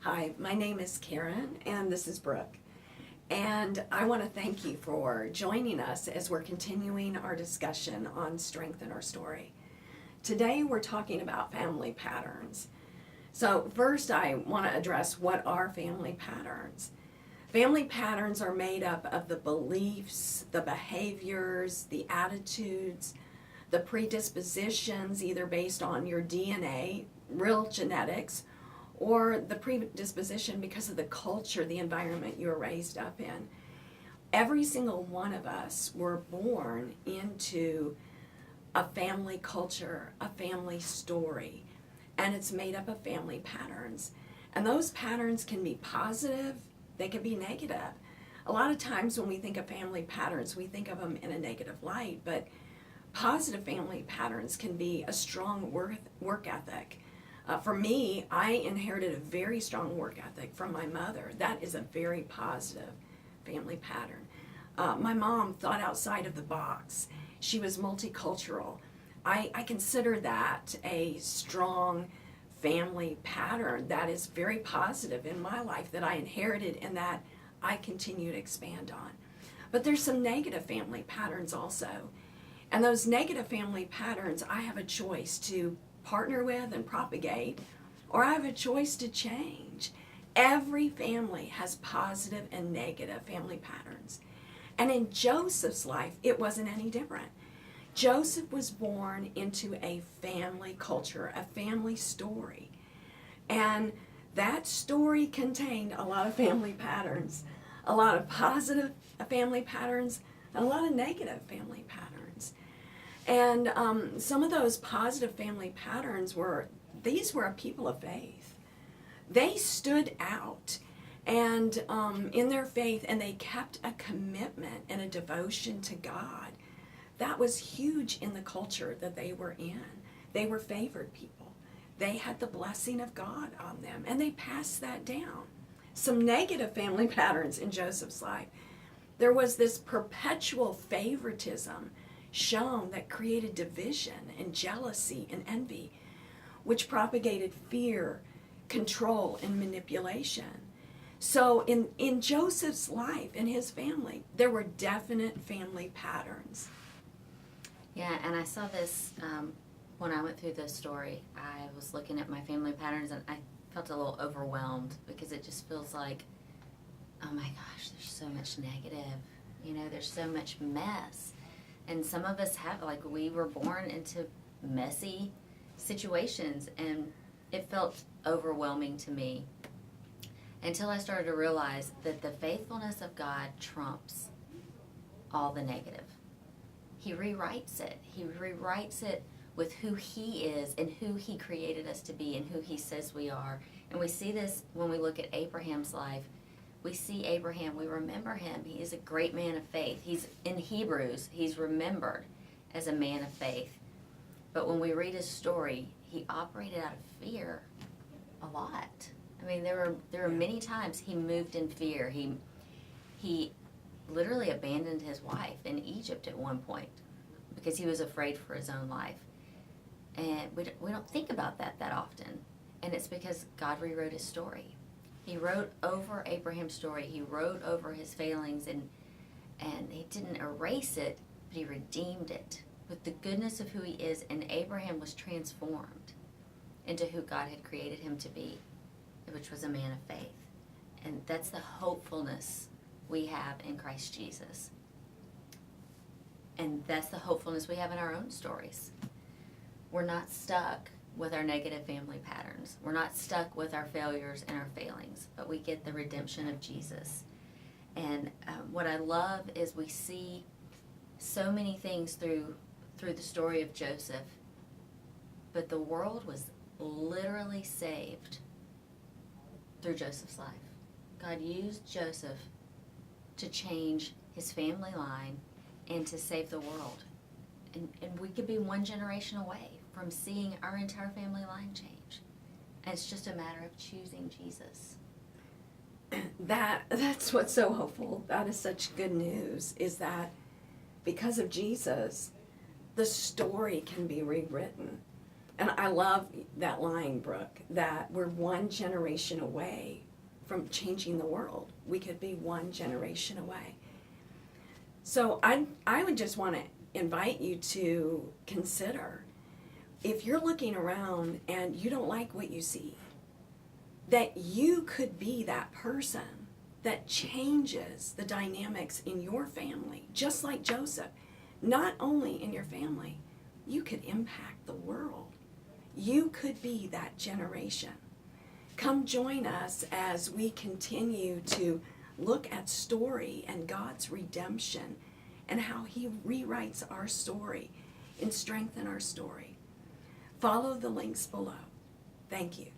Hi, my name is Karen, and this is Brooke. And I want to thank you for joining us as we're continuing our discussion on Strength in Our Story. Today we're talking about family patterns. So first I want to address what are family patterns. Family patterns are made up of the beliefs, the behaviors, the attitudes, the predispositions, either based on your DNA, real genetics, or the predisposition because of the culture, the environment you were raised up in. Every single one of us were born into a family culture, a family story, and it's made up of family patterns. And those patterns can be positive, they can be negative. A lot of times when we think of family patterns, we think of them in a negative light, but positive family patterns can be a strong work ethic. For me, I inherited a very strong work ethic from my mother. That is a very positive family pattern. My mom thought outside of the box. She was multicultural. I consider that a strong family pattern that is very positive in my life that I inherited and that I continue to expand on. But there's some negative family patterns also. And those negative family patterns, I have a choice to partner with and propagate, or I have a choice to change. Every family has positive and negative family patterns. And in Joseph's life, it wasn't any different. Joseph was born into a family culture, a family story. And that story contained a lot of family patterns, a lot of positive family patterns, and a lot of negative family patterns. And some of those positive family patterns were a people of faith. They stood out and in their faith, and they kept a commitment and a devotion to God. That was huge in the culture that they were in. They were favored people. They had the blessing of God on them, and they passed that down. Some negative family patterns in Joseph's life. There was this perpetual favoritism shown that created division and jealousy and envy, which propagated fear, control, and manipulation. So in Joseph's life, in his family, there were definite family patterns. Yeah, and I saw this when I went through this story. I was looking at my family patterns, and I felt a little overwhelmed because it just feels like, oh my gosh, there's so much negative. There's so much mess. And some of us we were born into messy situations, and it felt overwhelming to me until I started to realize that the faithfulness of God trumps all the negative. He rewrites it. He rewrites it with who He is and who He created us to be and who He says we are. And we see this when we look at Abraham's life. We see Abraham, we remember him. He is a great man of faith. He's in Hebrews, he's remembered as a man of faith. But when we read his story, he operated out of fear a lot. I mean, there were many times he moved in fear. He literally abandoned his wife in Egypt at one point because he was afraid for his own life. And we don't think about that often. And it's because God rewrote his story. He wrote over Abraham's story. He wrote over his failings, and he didn't erase it, but he redeemed it with the goodness of who he is. And Abraham was transformed into who God had created him to be, which was a man of faith. And that's the hopefulness we have in Christ Jesus. And that's the hopefulness we have in our own stories. We're not stuck with our negative family patterns. We're not stuck with our failures and our failings, but we get the redemption of Jesus. And what I love is we see so many things through the story of Joseph, but the world was literally saved through Joseph's life. God used Joseph to change his family line and to save the world. And we could be one generation away from seeing our entire family line change. And it's just a matter of choosing Jesus. That's what's so hopeful. That is such good news, is that because of Jesus, the story can be rewritten. And I love that line, Brooke, that we're one generation away from changing the world. We could be one generation away. So I would just want to invite you to consider, if you're looking around and you don't like what you see, that you could be that person that changes the dynamics in your family, just like Joseph. Not only in your family, you could impact the world. You could be that generation. Come join us as we continue to look at story and God's redemption and how He rewrites our story and strengthens our story. Follow the links below. Thank you.